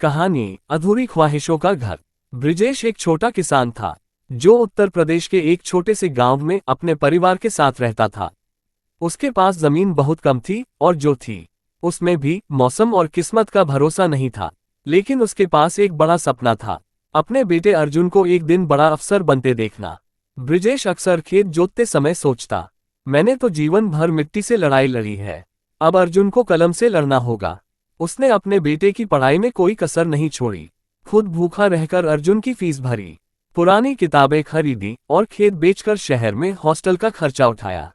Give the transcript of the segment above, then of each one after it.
कहानी अधूरी ख्वाहिशों का घर। ब्रिजेश एक छोटा किसान था जो उत्तर प्रदेश के एक छोटे से गांव में अपने परिवार के साथ रहता था। उसके पास जमीन बहुत कम थी और जो थी उसमें भी मौसम और किस्मत का भरोसा नहीं था। लेकिन उसके पास एक बड़ा सपना था, अपने बेटे अर्जुन को एक दिन बड़ा अफसर बनते देखना। ब्रिजेश अक्सर खेत जोतते समय सोचता, मैंने तो जीवन भर मिट्टी से लड़ाई लड़ी है, अब अर्जुन को कलम से लड़ना होगा। उसने अपने बेटे की पढ़ाई में कोई कसर नहीं छोड़ी, खुद भूखा रहकर अर्जुन की फीस भरी, पुरानी किताबें खरीदी और खेत बेचकर शहर में हॉस्टल का खर्चा उठाया।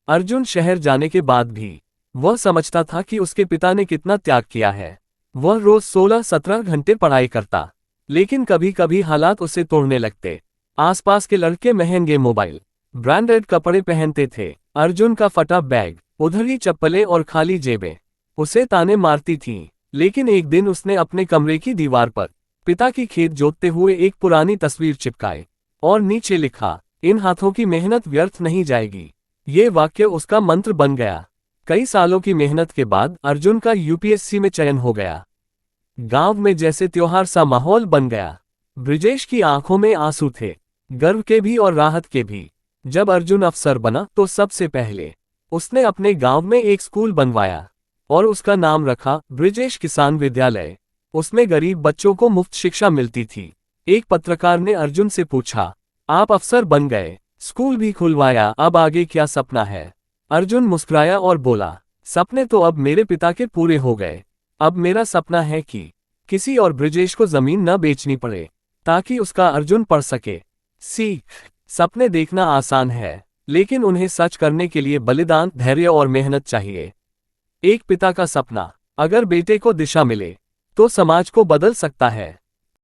अर्जुन शहर जाने के बाद भी वह समझता था कि उसके पिता ने कितना त्याग किया है। वह रोज 16-17 घंटे पढ़ाई करता, लेकिन कभी कभी हालात उसे तोड़ने लगते। आसपास के लड़के महंगे मोबाइल, ब्रांडेड कपड़े पहनते थे, अर्जुन का फटा बैग, उधड़ी चप्पलें और खाली जेबें उसे ताने मारती थीं। लेकिन एक दिन उसने अपने कमरे की दीवार पर पिता की खेत जोतते हुए एक पुरानी तस्वीर चिपकाई और नीचे लिखा, इन हाथों की मेहनत व्यर्थ नहीं जाएगी। ये वाक्य उसका मंत्र बन गया। कई सालों की मेहनत के बाद अर्जुन का यूपीएससी में चयन हो गया। गांव में जैसे त्योहार सा माहौल बन गया। ब्रिजेश की आंखों में आंसू थे, गर्व के भी और राहत के भी। जब अर्जुन अफसर बना तो सबसे पहले उसने अपने गांव में एक स्कूल बनवाया और उसका नाम रखा ब्रिजेश किसान विद्यालय। उसमें गरीब बच्चों को मुफ्त शिक्षा मिलती थी। एक पत्रकार ने अर्जुन से पूछा, आप अफसर बन गए, स्कूल भी खुलवाया, अब आगे क्या सपना है? अर्जुन मुस्कुराया और बोला, सपने तो अब मेरे पिता के पूरे हो गए, अब मेरा सपना है कि किसी और ब्रिजेश को जमीन न बेचनी पड़े ताकि उसका अर्जुन पढ़ सके। सीख, सपने देखना आसान है, लेकिन उन्हें सच करने के लिए बलिदान, धैर्य और मेहनत चाहिए। एक पिता का सपना अगर बेटे को दिशा मिले तो समाज को बदल सकता है।